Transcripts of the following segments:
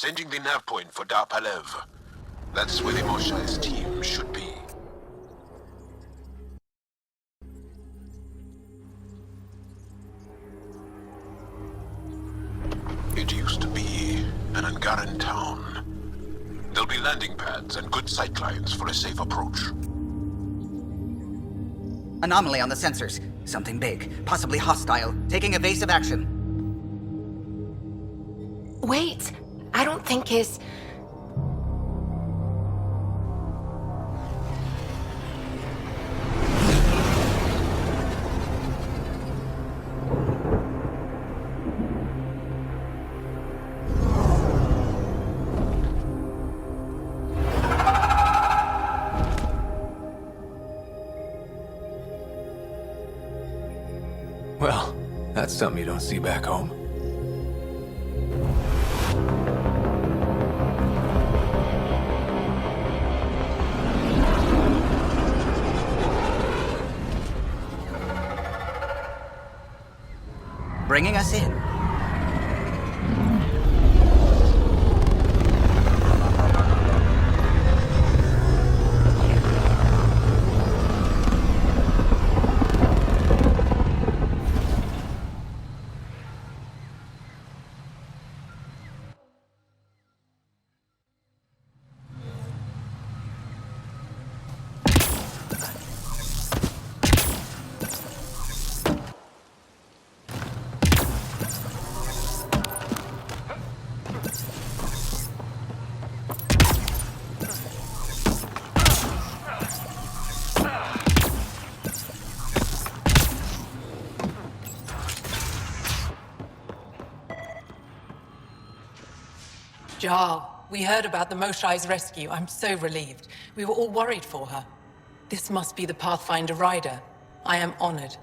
Sending the nav point for Dar Palev. That's where the Moshai's team should be. It used to be an Angaran town. There'll be landing pads and good sightlines for a safe approach. Anomaly on the sensors. Something big, possibly hostile, taking evasive action. Wait, I don't think his... Well, that's something you don't see back home. Bringing us in. Jarl, we heard about the Moshai's rescue. I'm so relieved. We were all worried for her. This must be the Pathfinder Ryder. I am honored.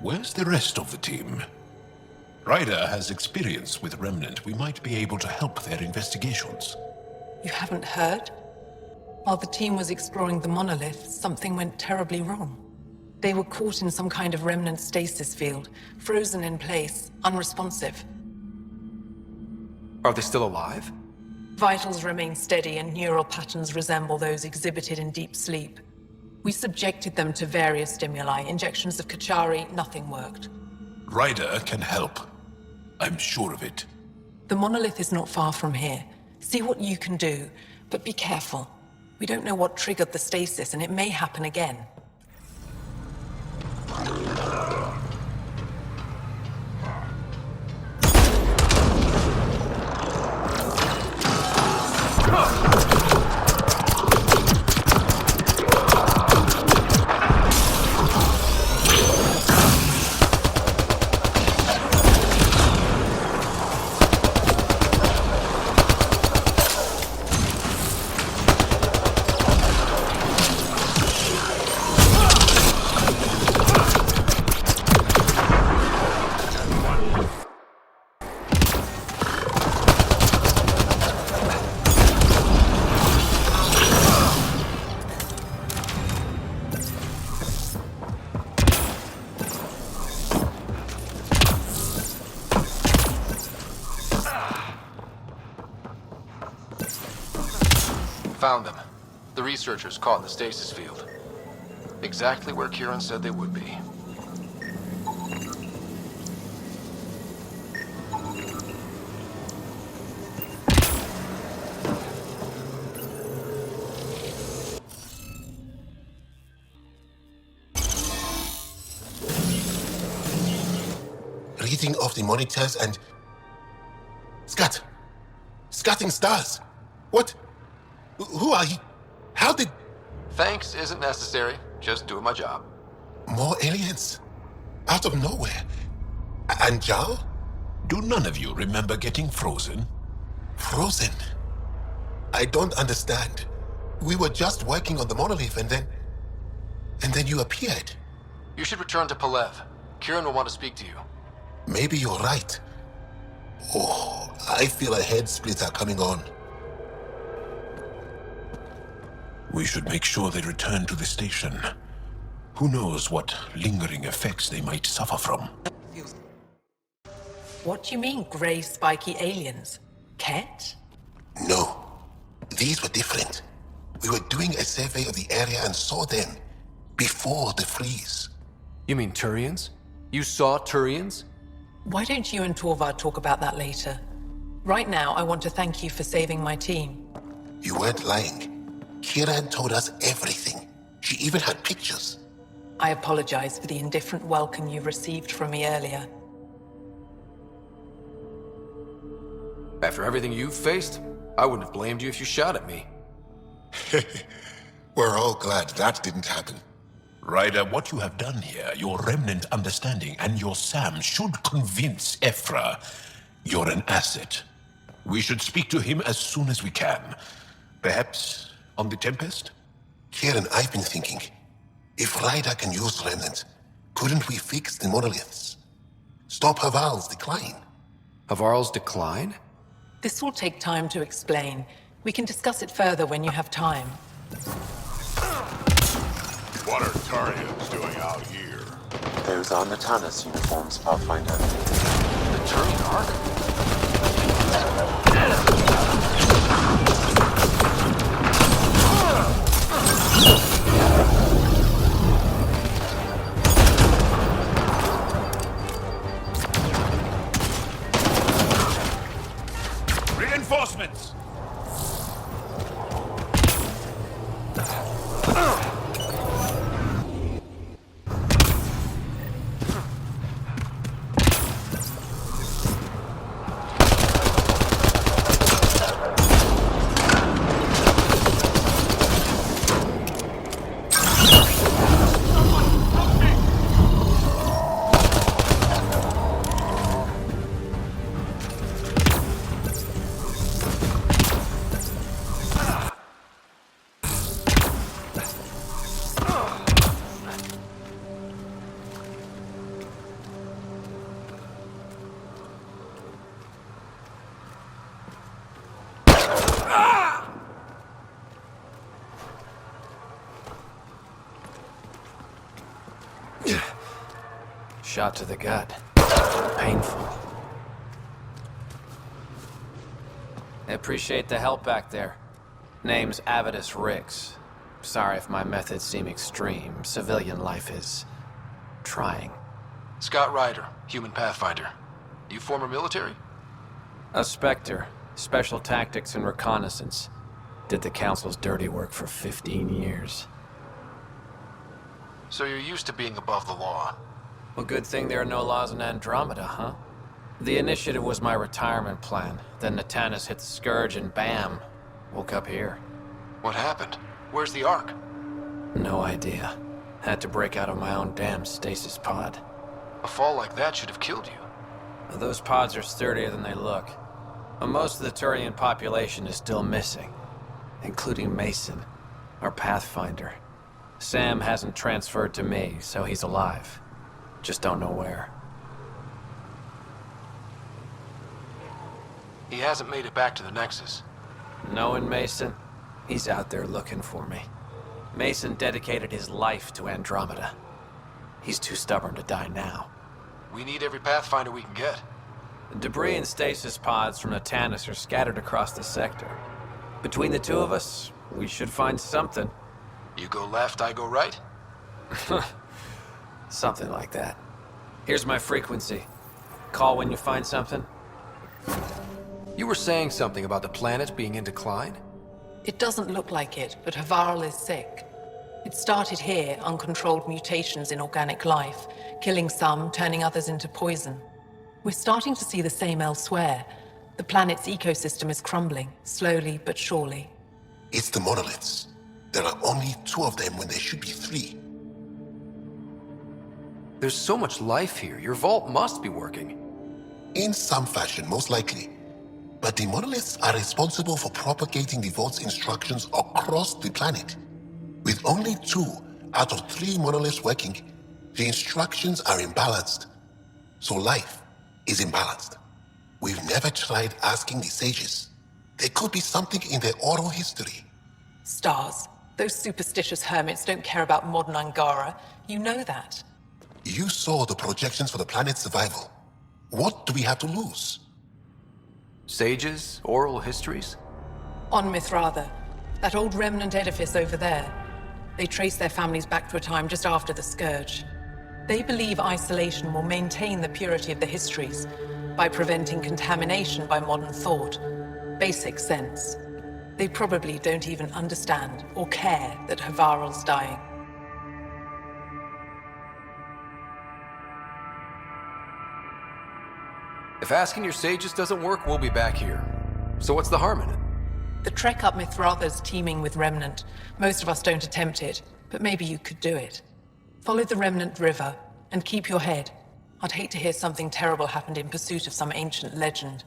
Where's the rest of the team? Ryder has experience with Remnant. We might be able to help their investigations. You haven't heard? While the team was exploring the monolith, something went terribly wrong. They were caught in some kind of Remnant stasis field, frozen in place, unresponsive. Are they still alive? Vitals remain steady and neural patterns resemble those exhibited in deep sleep. We subjected them to various stimuli, injections of Kachari, nothing worked. Ryder can help. I'm sure of it. The monolith is not far from here. See what you can do, but be careful. We don't know what triggered the stasis, and it may happen again. Found them. The researchers caught in the stasis field. Exactly where Kieran said they would be. Reading off the monitors and... Scatting stars! What? Who are you? How did... Thanks isn't necessary. Just doing my job. More aliens? Out of nowhere? And Jarl? Do none of you remember getting frozen? Frozen? I don't understand. We were just working on the monolith and then you appeared. You should return to Palev. Kieran will want to speak to you. Maybe you're right. Oh, I feel a head splitter coming on. We should make sure they return to the station. Who knows what lingering effects they might suffer from. What do you mean, grey spiky aliens? Ket? No. These were different. We were doing a survey of the area and saw them before the freeze. You mean Turians? You saw Turians? Why don't you and Torvald talk about that later? Right now, I want to thank you for saving my team. You weren't lying. Kiran told us everything. She even had pictures. I apologize for the indifferent welcome you received from me earlier. After everything you've faced, I wouldn't have blamed you if you shot at me. We're all glad that didn't happen. Ryder, what you have done here, your remnant understanding and your Sam should convince Ephra you're an asset. We should speak to him as soon as we can. Perhaps on the Tempest? Kieran, I've been thinking, if Ryder can use remnant, couldn't we fix the monoliths? Stop Havarl's decline? Havarl's decline? This will take time to explain. We can discuss it further when you have time. What are Turians doing out here? Those are Natana's uniforms, Pathfinder. The Turian Ark? Reinforcements! Shot to the gut. Painful. I appreciate the help back there. Name's Avidus Rix. Sorry if my methods seem extreme. Civilian life is trying. Scott Ryder, human pathfinder. You former military? A Spectre. Special tactics and reconnaissance. Did the Council's dirty work for 15 years. So you're used to being above the law. Well, good thing there are no laws in Andromeda, huh? The initiative was my retirement plan. Then Natana's hit the Scourge and bam, woke up here. What happened? Where's the Ark? No idea. Had to break out of my own damn stasis pod. A fall like that should have killed you. Those pods are sturdier than they look. But most of the Turian population is still missing, including Mason, our Pathfinder. Sam hasn't transferred to me, so he's alive. Just don't know where. He hasn't made it back to the Nexus. Knowing Mason, he's out there looking for me. Mason dedicated his life to Andromeda. He's too stubborn to die now. We need every Pathfinder we can get. The debris and stasis pods from Natana's are scattered across the sector. Between the two of us, we should find something. You go left, I go right? Something like that. Here's my frequency. Call when you find something. You were saying something about the planet being in decline? It doesn't look like it, but Havarl is sick. It started here, uncontrolled mutations in organic life, killing some, turning others into poison. We're starting to see the same elsewhere. The planet's ecosystem is crumbling, slowly but surely. It's the monoliths. There are only 2 of them when there should be 3. There's so much life here. Your vault must be working. In some fashion, most likely. But the monoliths are responsible for propagating the vault's instructions across the planet. With only 2 out of 3 monoliths working, the instructions are imbalanced. So life is imbalanced. We've never tried asking the sages. There could be something in their oral history. Stars. Those superstitious hermits don't care about modern Angara. You know that. You saw the projections for the planet's survival. What do we have to lose? Sages? Oral histories? On Mithratha, that old remnant edifice over there. They trace their families back to a time just after the Scourge. They believe isolation will maintain the purity of the histories by preventing contamination by modern thought. Basic sense. They probably don't even understand or care that Havarl's dying. If asking your sages doesn't work, we'll be back here. So what's the harm in it? The trek up Mithratha's teeming with Remnant. Most of us don't attempt it, but maybe you could do it. Follow the Remnant River, and keep your head. I'd hate to hear something terrible happened in pursuit of some ancient legend.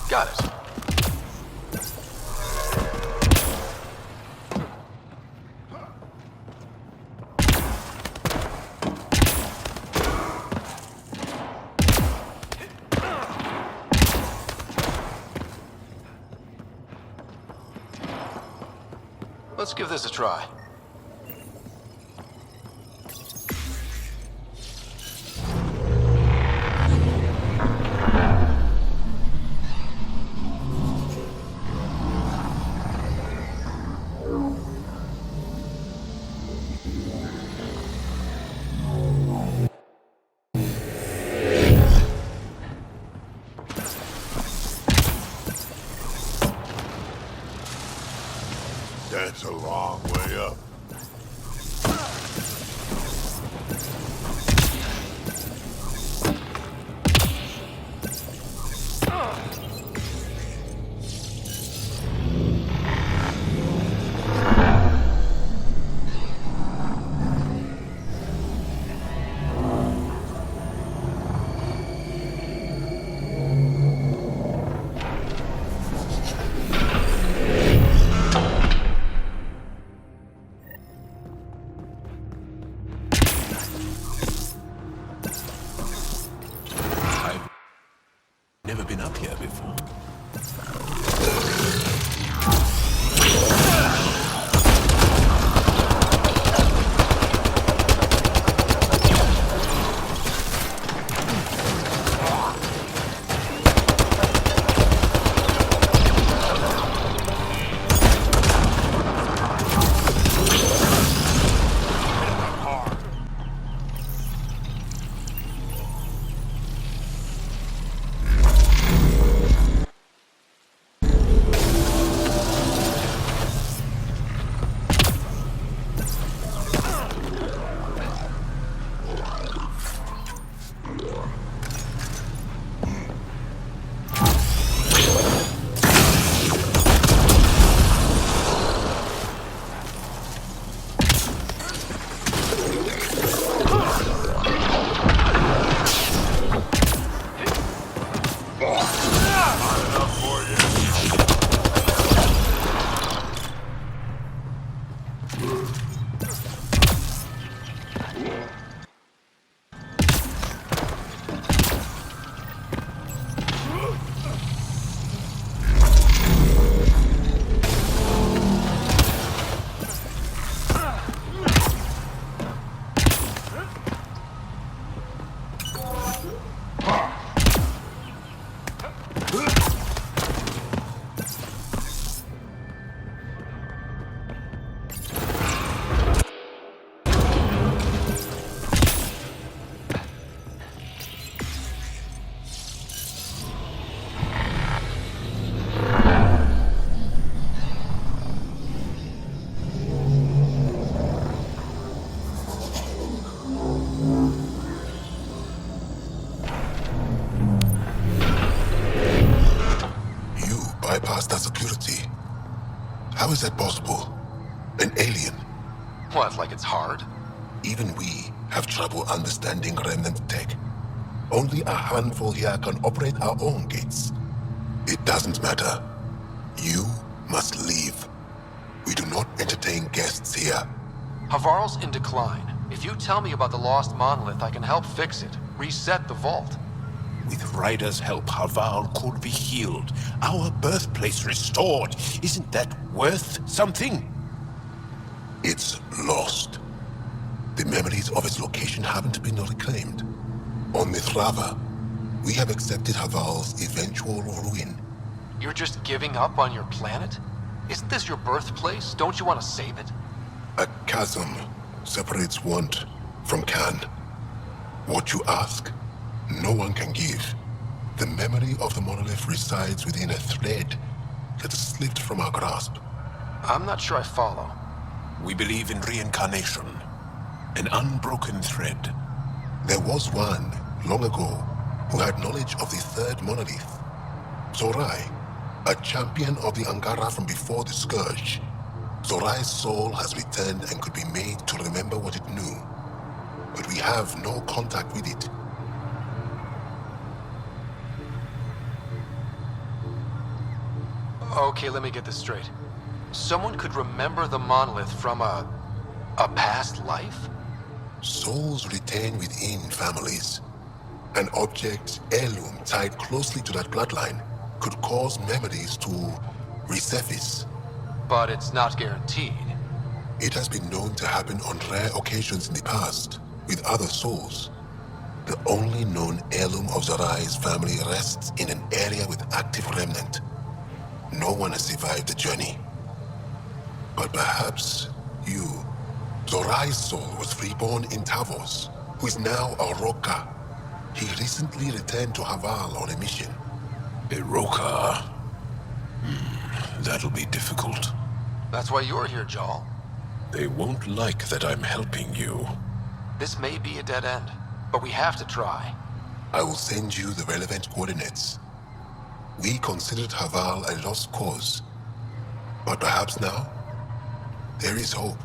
Got it. Let's give this a try. That's a long way up. bypassed our security. How is that possible? An alien? What, like it's hard? Even we have trouble understanding remnant tech. Only a handful here can operate our own gates. It doesn't matter. You must leave. We do not entertain guests here. Havarl's in decline. If you tell me about the lost monolith, I can help fix it. Reset the vault. With Ryder's help, Havarl could be healed. Our birthplace restored. Isn't that worth something? It's lost. The memories of its location haven't been reclaimed. On Mithrava, we have accepted Havarl's eventual ruin. You're just giving up on your planet? Isn't this your birthplace? Don't you want to save it? A chasm separates want from can. What you ask, no one can give. The memory of the monolith resides within a thread that slipped from our grasp. I'm not sure I follow. We believe in reincarnation. An unbroken thread. There was one, long ago, who had knowledge of the third monolith. Zorai, a champion of the Angara from before the Scourge. Zorai's soul has returned and could be made to remember what it knew. But we have no contact with it. Okay, let me get this straight. Someone could remember the monolith from a past life? Souls retain within families. An object, heirloom, tied closely to that bloodline could cause memories to resurface. But it's not guaranteed. It has been known to happen on rare occasions in the past, with other souls. The only known heirloom of Zorai's family rests in an area with active remnant. No one has survived the journey. But perhaps you. Zorai's soul was reborn in Tavos, who is now a Roka. He recently returned to Havarl on a mission. Iroka. That'll be difficult. That's why you're here, Jal. They won't like that I'm helping you. This may be a dead end, but we have to try. I will send you the relevant coordinates. We considered Havarl a lost cause, but perhaps now, there is hope.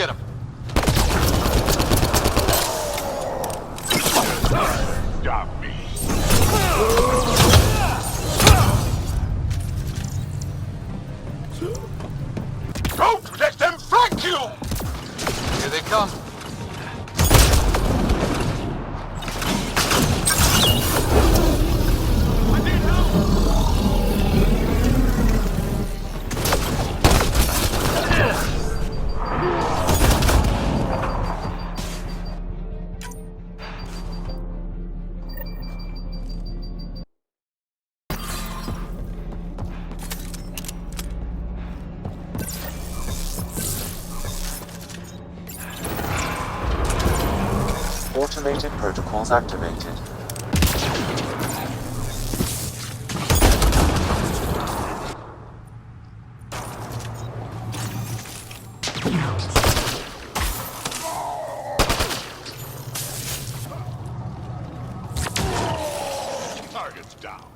get him. Stop me. Don't let them flank you! Here they come. Automated protocols activated. Target's down.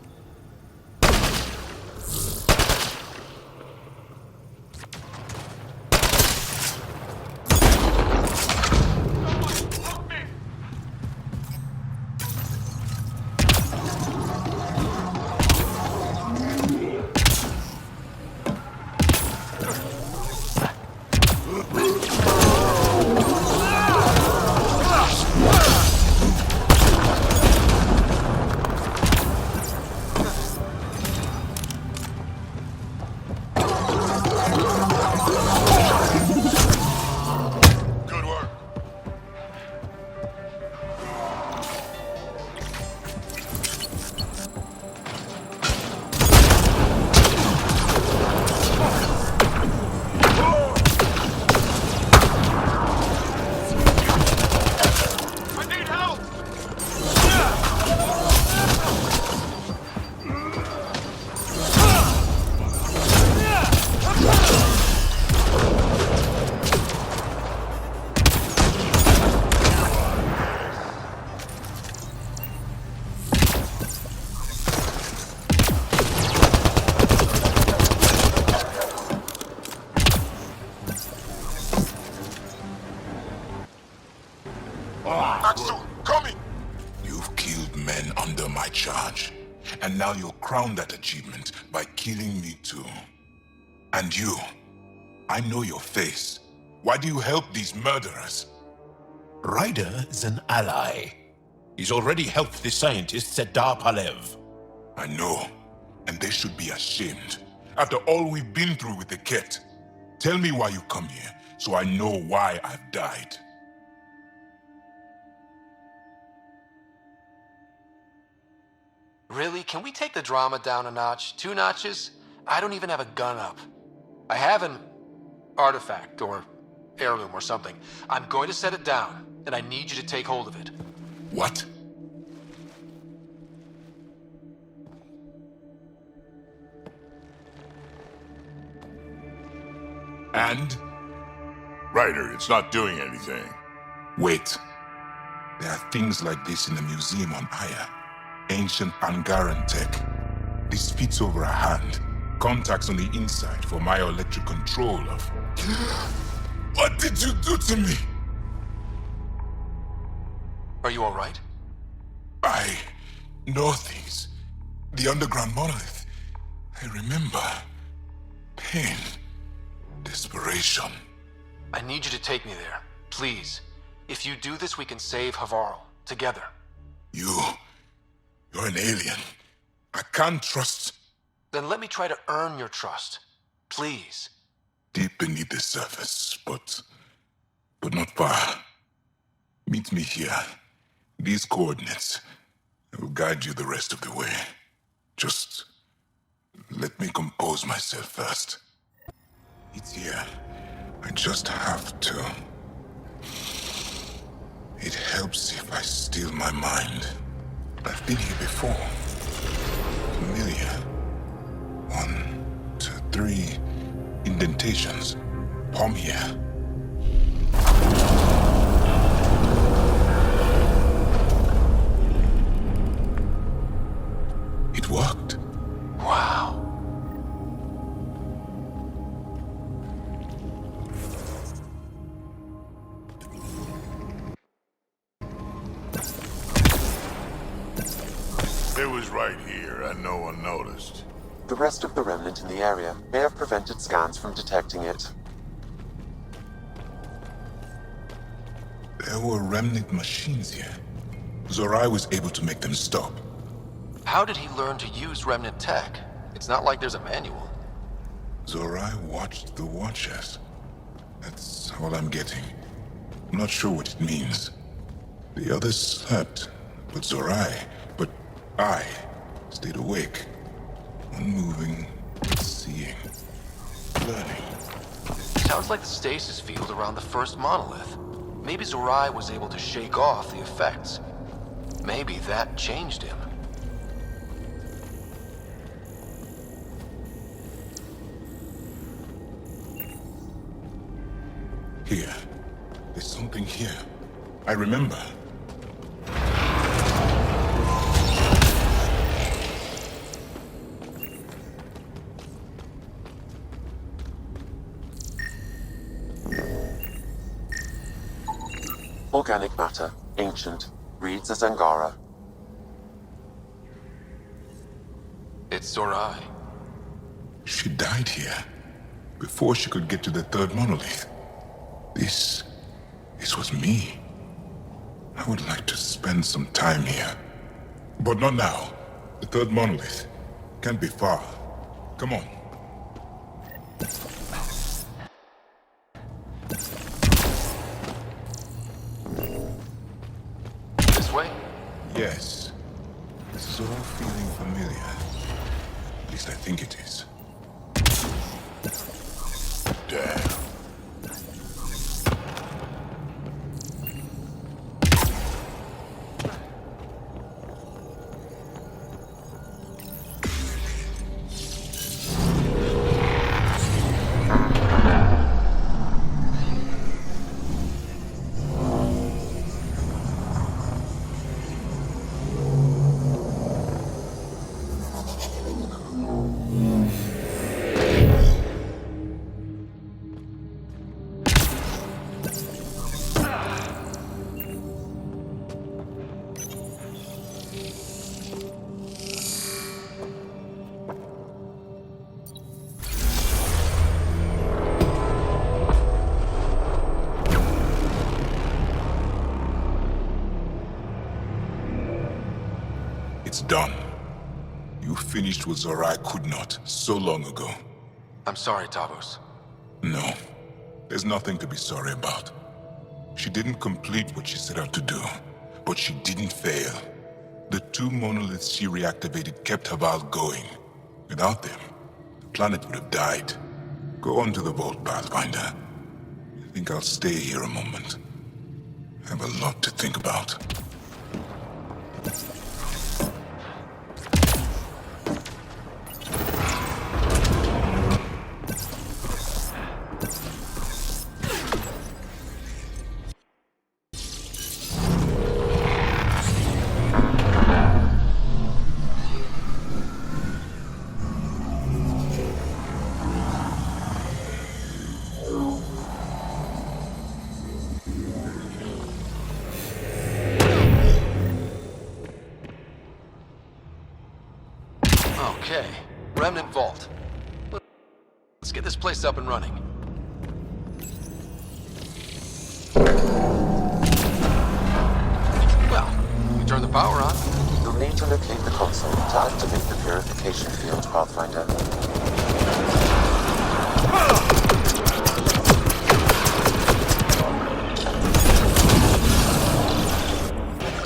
Good work. I need help! Axel, coming! You've killed men under my charge. And now you'll crown that achievement by killing me too. And you, I know your face. Why do you help these murderers? Ryder is an ally. He's already helped the scientists at Dar Palev. I know, and they should be ashamed. After all we've been through with the Ket. Tell me why you come here, so I know why I've died. Really? Can we take the drama down a notch? 2 notches? I don't even have a gun up. I have an artifact or heirloom or something. I'm going to set it down, and I need you to take hold of it. What? And? Ryder, it's not doing anything. Wait. There are things like this in the museum on Aya. Ancient Angaran tech. This fits over a hand. Contacts on the inside for myoelectric control of... What did you do to me? Are you alright? I know things. The underground monolith. I remember. Pain. Desperation. I need you to take me there. Please. If you do this, we can save Havarl. Together. You're an alien. I can't trust... Then let me try to earn your trust. Please. Deep beneath the surface, but not far. Meet me here. These coordinates. I will guide you the rest of the way. Just let me compose myself first. It's here. I just have to. It helps if I still my mind. I've been here before. Familiar. 1, 2, 3 indentations. Palm here. It worked. Wow. They was right here, and no one noticed. The rest of the remnant in the area may have prevented scans from detecting it. There were remnant machines here. Zorai was able to make them stop. How did he learn to use remnant tech? It's not like there's a manual. Zorai watched the Watchers. That's all I'm getting. I'm not sure what it means. The others slept, but I stayed awake. Unmoving, seeing, learning. Sounds like the stasis field around the first monolith. Maybe Zorai was able to shake off the effects. Maybe that changed him. Here. There's something here. I remember. Organic matter, ancient, reads as Angara. It's Zorai. She died here, before she could get to the third monolith. This was me. I would like to spend some time here. But not now. The third monolith can't be far. Come on. This way? Yes. This is all feeling familiar. At least I think it is. Damn. It's done. You finished what Zorai could not so long ago. I'm sorry, Tavos. No, there's nothing to be sorry about. She didn't complete what she set out to do, but she didn't fail. The two monoliths she reactivated kept Havarl going. Without them, the planet would have died. Go on to the vault, Pathfinder. I think I'll stay here a moment. I have a lot to think about. Okay, Remnant Vault. Let's get this place up and running. Well, we turn the power on. You'll need to locate the console to activate the purification field, Pathfinder.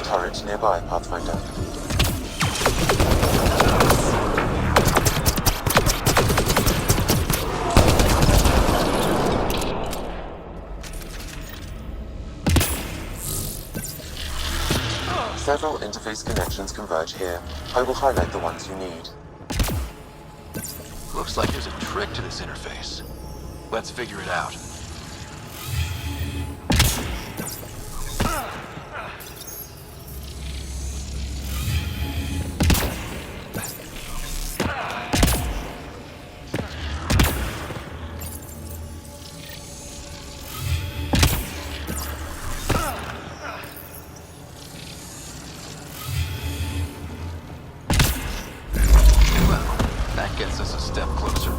Turret nearby, Pathfinder. Several interface connections converge here. I will highlight the ones you need. Looks like there's a trick to this interface. Let's figure it out. us a step closer.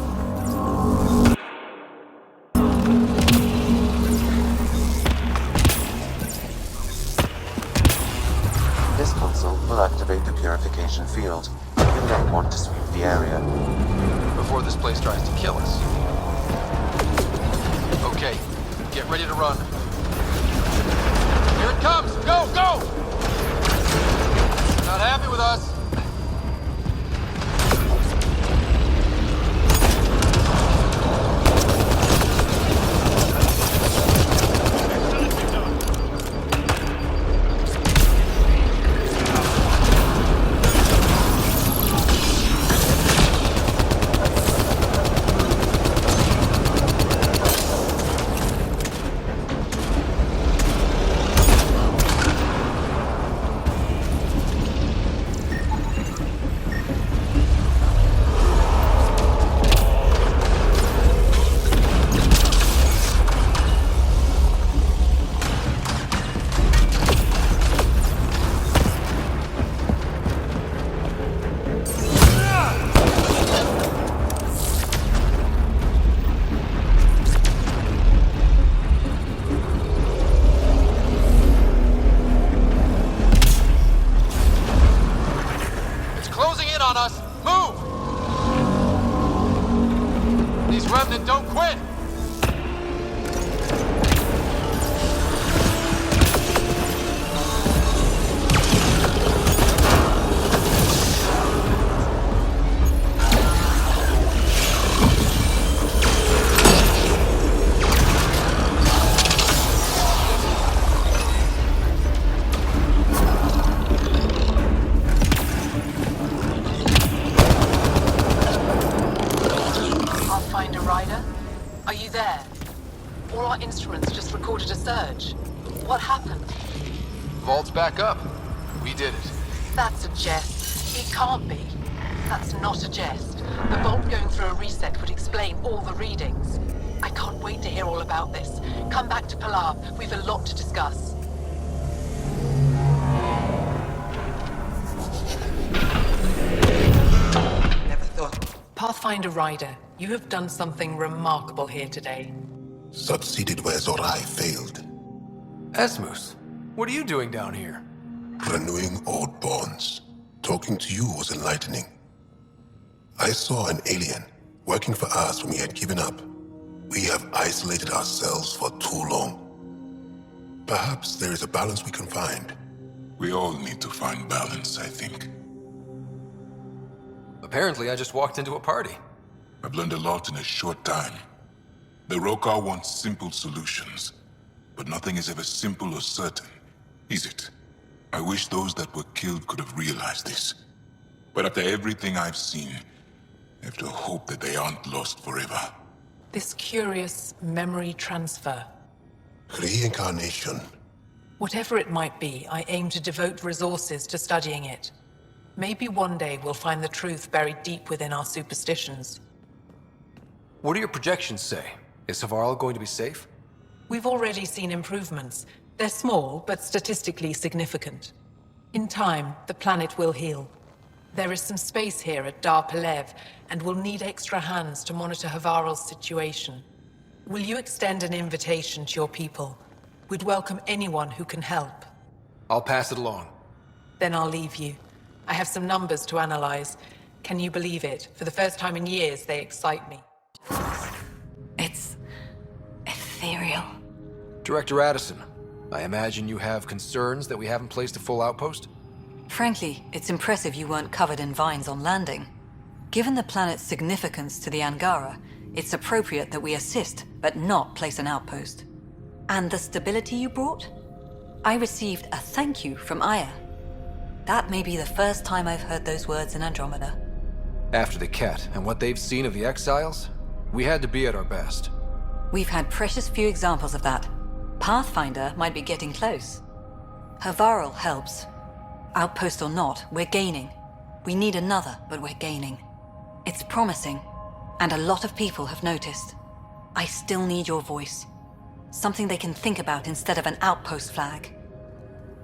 This console will activate the purification field. You may want to sweep the area. Before this place tries to kill us. Okay, get ready to run. Here it comes! Go, go! They're not happy with us. On us! Move! These Remnant don't quit! Are you there? All our instruments just recorded a surge. What happened? Vault's back up. We did it. That's a jest. It can't be. That's not a jest. The vault going through a reset would explain all the readings. I can't wait to hear all about this. Come back to Pallav. We've a lot to discuss. Never thought. Pathfinder Ryder, you have done something remarkable here today. Succeeded where Zorai failed. Esmus, what are you doing down here? Renewing old bonds. Talking to you was enlightening. I saw an alien working for us when we had given up. We have isolated ourselves for too long. Perhaps there is a balance we can find. We all need to find balance, I think. Apparently, I just walked into a party. I've learned a lot in a short time. The Rokar wants simple solutions, but nothing is ever simple or certain, is it? I wish those that were killed could have realized this. But after everything I've seen, I have to hope that they aren't lost forever. This curious memory transfer. Reincarnation. Whatever it might be, I aim to devote resources to studying it. Maybe one day we'll find the truth buried deep within our superstitions. What do your projections say? Is Havarl going to be safe? We've already seen improvements. They're small, but statistically significant. In time, the planet will heal. There is some space here at Dar Pelev, and we'll need extra hands to monitor Havarl's situation. Will you extend an invitation to your people? We'd welcome anyone who can help. I'll pass it along. Then I'll leave you. I have some numbers to analyze. Can you believe it? For the first time in years, they excite me. It's ethereal. Director Addison, I imagine you have concerns that we haven't placed a full outpost? Frankly, it's impressive you weren't covered in vines on landing. Given the planet's significance to the Angara, it's appropriate that we assist, but not place an outpost. And the stability you brought? I received a thank you from Aya. That may be the first time I've heard those words in Andromeda. After the Ket and what they've seen of the exiles, we had to be at our best. We've had precious few examples of that. Pathfinder might be getting close. Havarl helps. Outpost or not, we're gaining. We need another, but we're gaining. It's promising, and a lot of people have noticed. I still need your voice. Something they can think about instead of an outpost flag.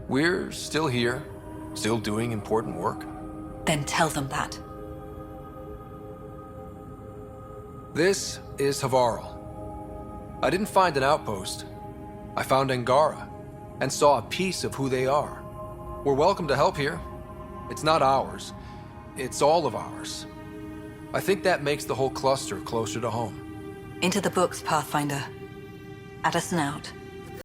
We're still here, still doing important work. Then tell them that. This is Havarl. I didn't find an outpost. I found Angara, and saw a piece of who they are. We're welcome to help here. It's not ours. It's all of ours. I think that makes the whole cluster closer to home. Into the books, Pathfinder. Addison out.